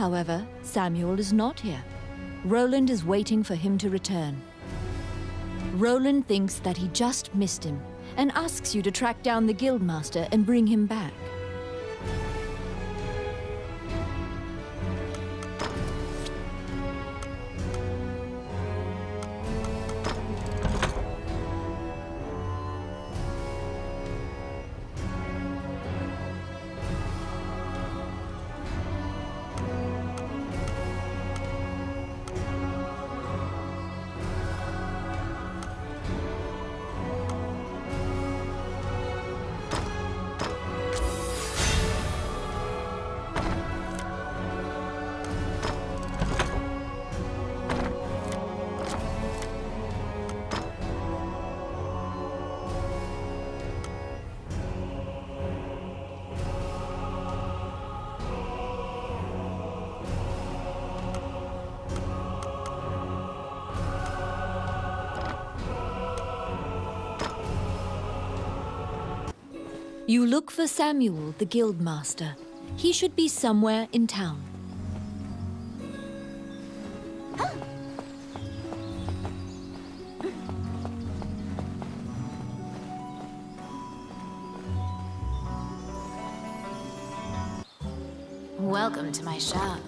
However, Samuel is not here. Roland is waiting for him to return. Roland thinks that he just missed him and asks you to track down the guildmaster and bring him back. You look for Samuel, the guildmaster. He should be somewhere in town. Welcome to my shop.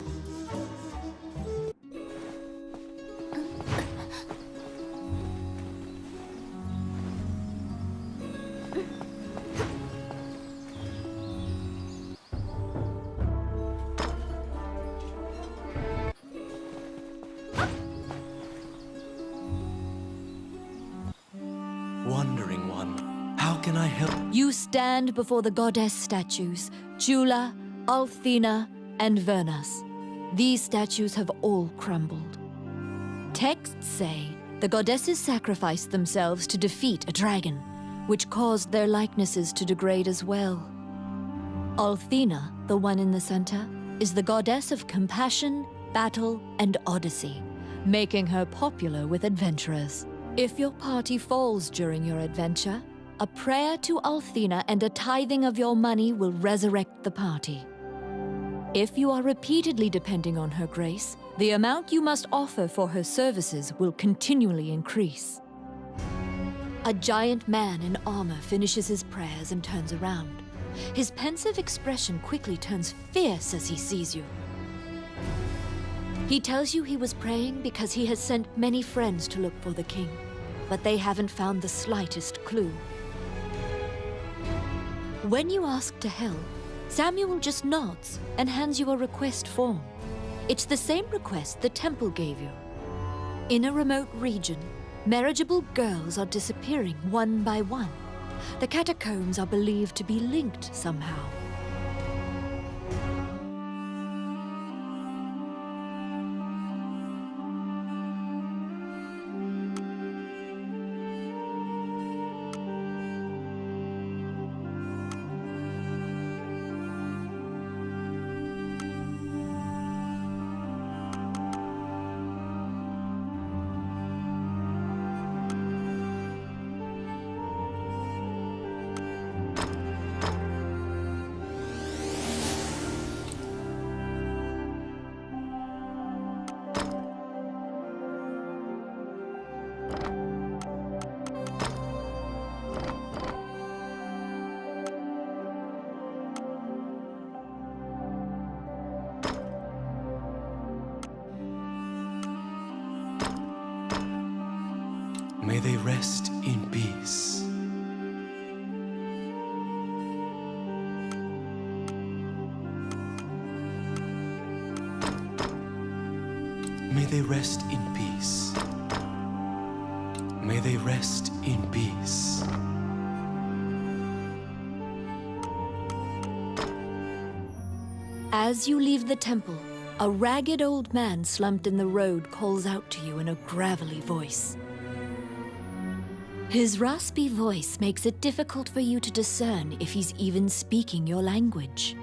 Wandering one, how can I help? You stand before the goddess statues, Jula, Althena, and Vernas. These statues have all crumbled. Texts say the goddesses sacrificed themselves to defeat a dragon, which caused their likenesses to degrade as well. Althena, the one in the center, is the goddess of compassion, battle, and odyssey, making her popular with adventurers. If your party falls during your adventure, a prayer to Althena and a tithing of your money will resurrect the party. If you are repeatedly depending on her grace, the amount you must offer for her services will continually increase. A giant man in armor finishes his prayers and turns around. His pensive expression quickly turns fierce as he sees you. He tells you he was praying because he has sent many friends to look for the king, but they haven't found the slightest clue. When you ask to help, Samuel just nods and hands you a request form. It's the same request the temple gave you. In a remote region, marriageable girls are disappearing one by one. The catacombs are believed to be linked somehow. May they rest in peace. May they rest in peace. May they rest in peace. As you leave the temple, a ragged old man slumped in the road calls out to you in a gravelly voice. His raspy voice makes it difficult for you to discern if he's even speaking your language.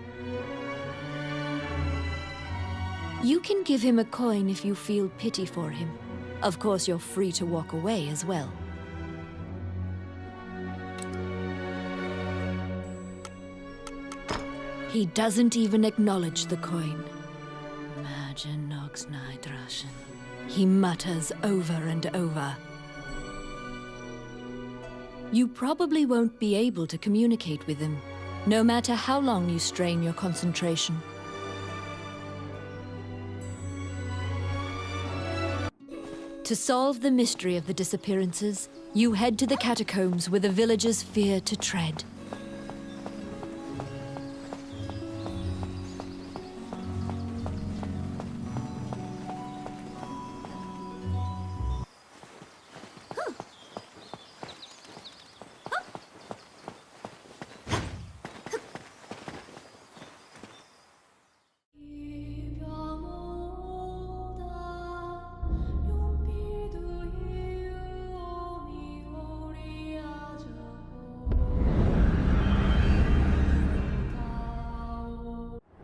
You can give him a coin if you feel pity for him. Of course, you're free to walk away as well. He doesn't even acknowledge the coin. He mutters over and over. You probably won't be able to communicate with him, no matter how long you strain your concentration. To solve the mystery of the disappearances, you head to the catacombs where the villagers fear to tread.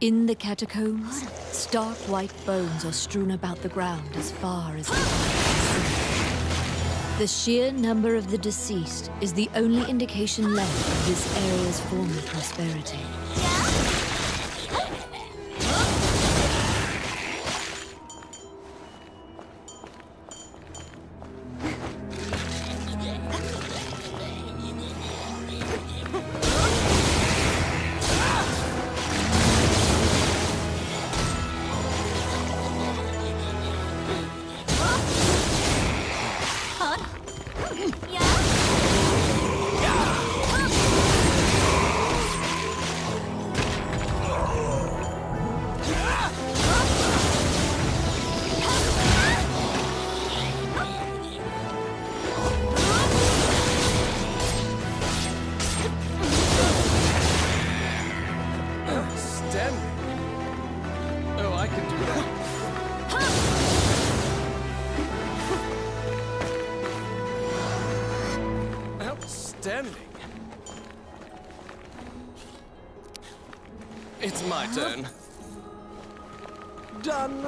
In the catacombs, stark white bones are strewn about the ground as far as the eye can see. The sheer number of the deceased is the only indication left of this area's former prosperity. It's my turn. Done.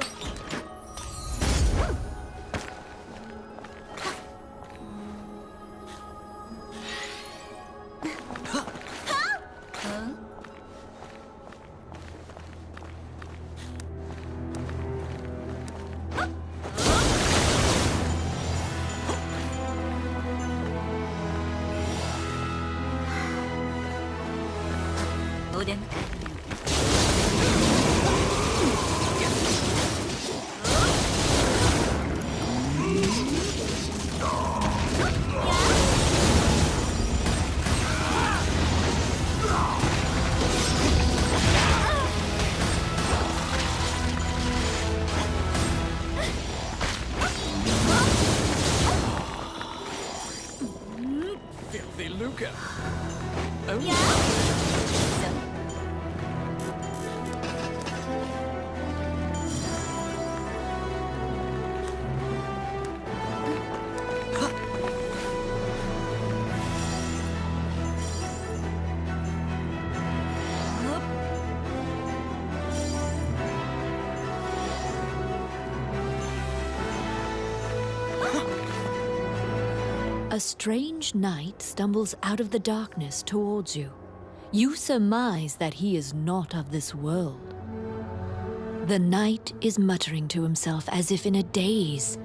A strange knight stumbles out of the darkness towards you. You surmise that he is not of this world. The knight is muttering to himself as if in a daze.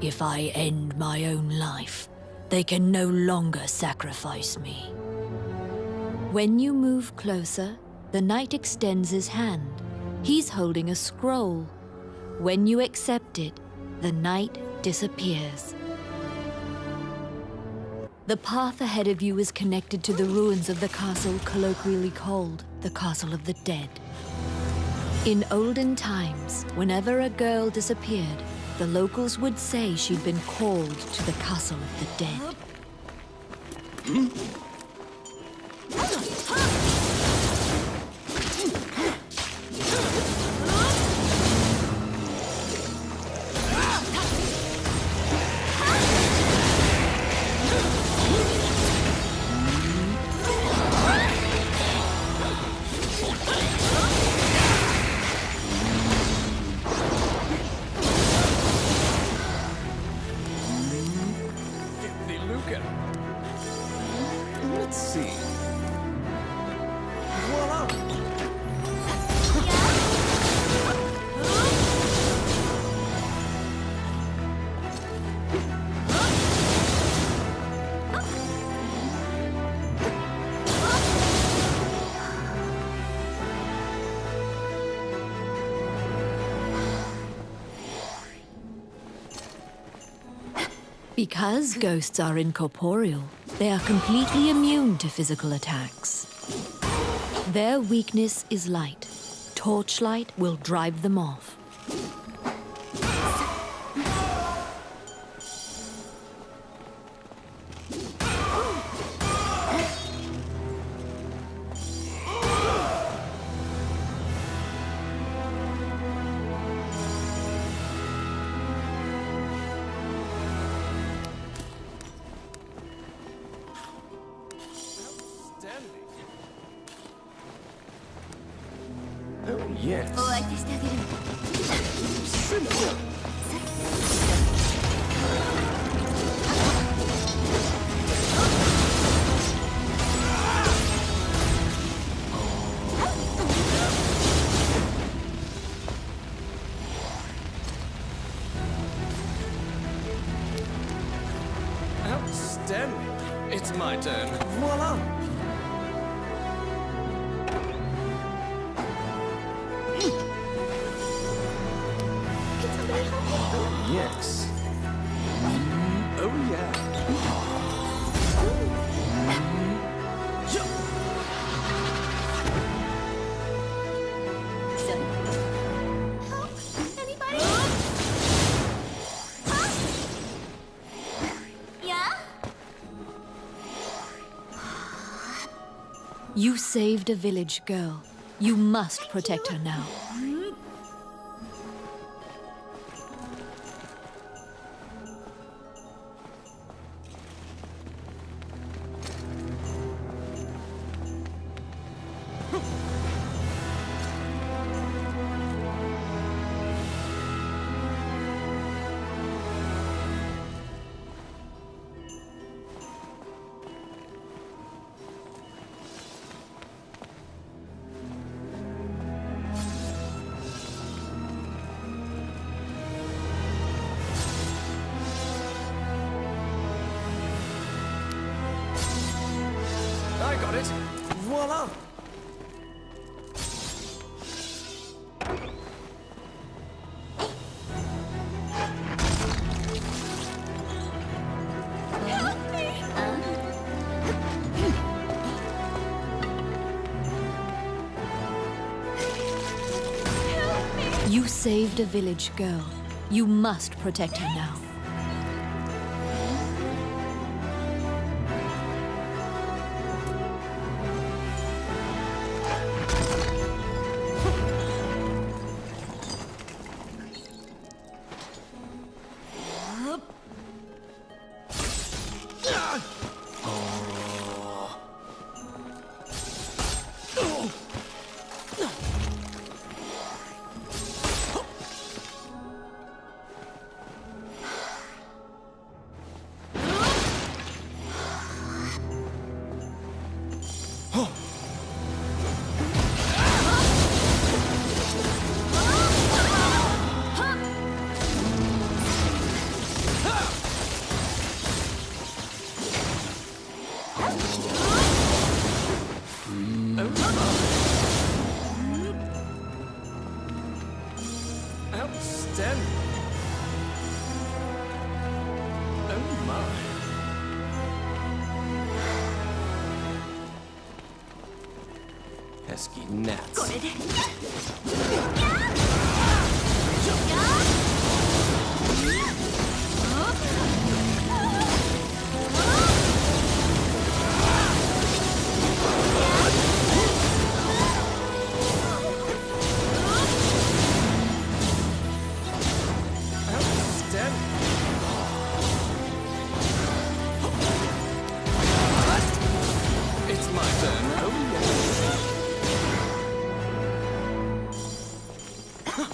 If I end my own life, they can no longer sacrifice me. When you move closer, the knight extends his hand. He's holding a scroll. When you accept it, the knight disappears. The path ahead of you is connected to the ruins of the castle colloquially called the Castle of the Dead. In olden times, whenever a girl disappeared, the locals would say she'd been called to the Castle of the Dead. Because ghosts are incorporeal, they are completely immune to physical attacks. Their weakness is light. Torchlight will drive them off. Oh, yes. お相手してあげる。 Outstanding. It's my turn. Voila! Yes. Oh, yeah. Anybody? Yeah? You saved a village girl. You must protect her now. I got it. Voila! You saved a village girl. You must protect her now. Outstanding. Oh my. Pesky gnats. これで。Outstanding. It's my turn. Oh, yeah.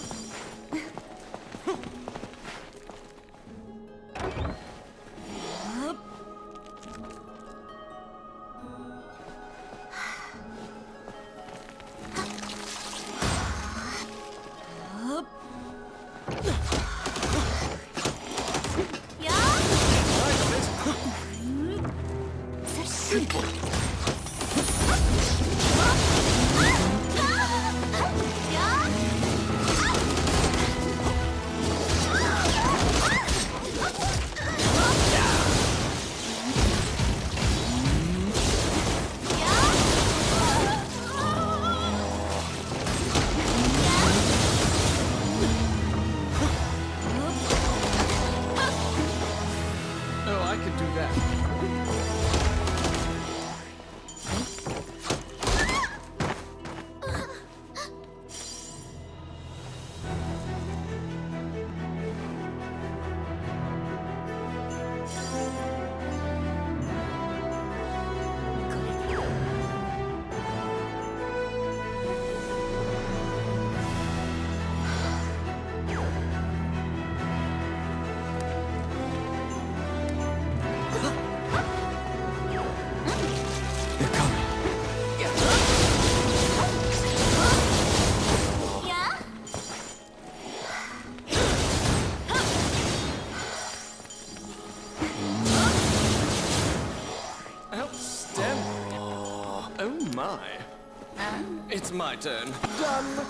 It's my turn. Done.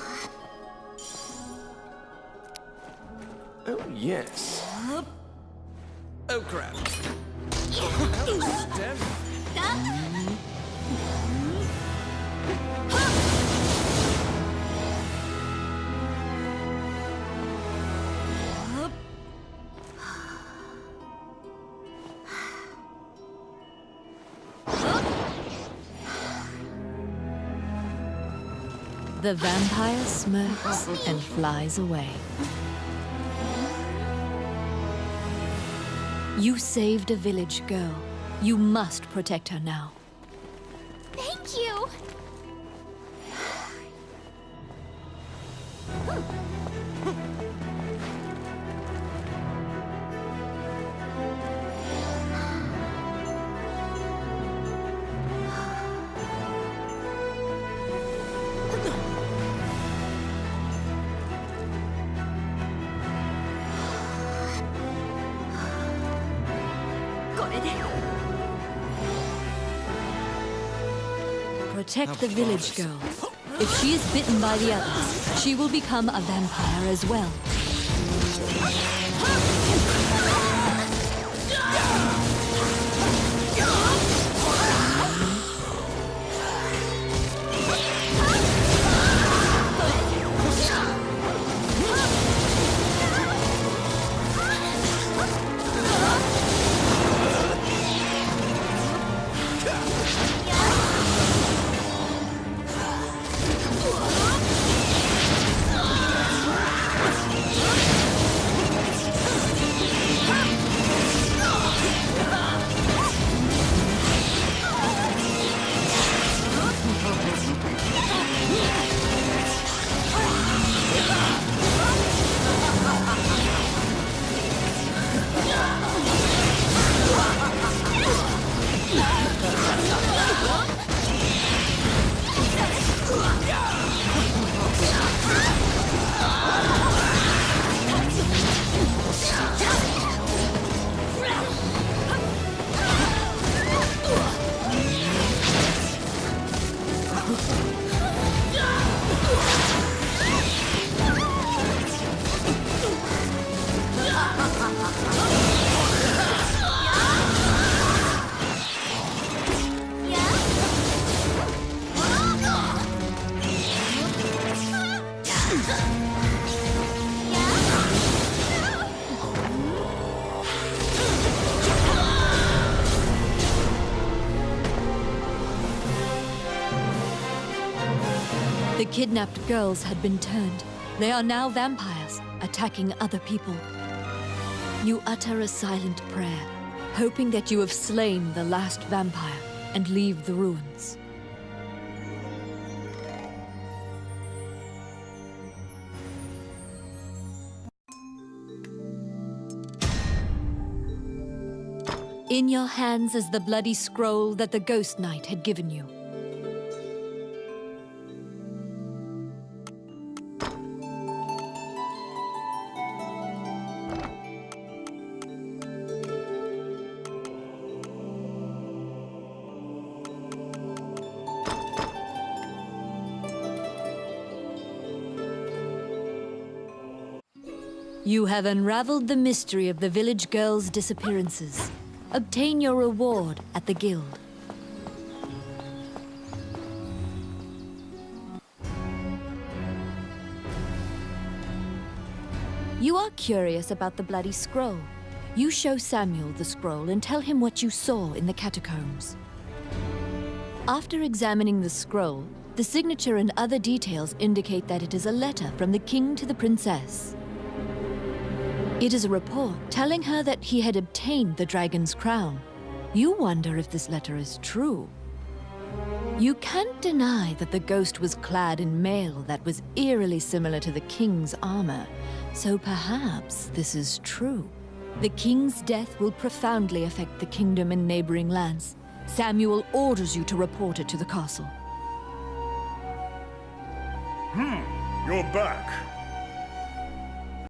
Oh, yes. Oh, crap. Outstanding. The vampire smirks and flies away. You saved a village girl. You must protect her now. Thank you! Protect the village girl. If she is bitten by the others, she will become a vampire as well. The kidnapped girls had been turned. They are now vampires, attacking other people. You utter a silent prayer, hoping that you have slain the last vampire and leave the ruins. In your hands is the bloody scroll that the Ghost Knight had given you. You have unraveled the mystery of the village girls' disappearances. Obtain your reward at the guild. You are curious about the bloody scroll. You show Samuel the scroll and tell him what you saw in the catacombs. After examining the scroll, the signature and other details indicate that it is a letter from the king to the princess. It is a report telling her that he had obtained the dragon's crown. You wonder if this letter is true. You can't deny that the ghost was clad in mail that was eerily similar to the king's armor, so perhaps this is true. The king's death will profoundly affect the kingdom and neighboring lands. Samuel orders you to report it to the castle. You're back.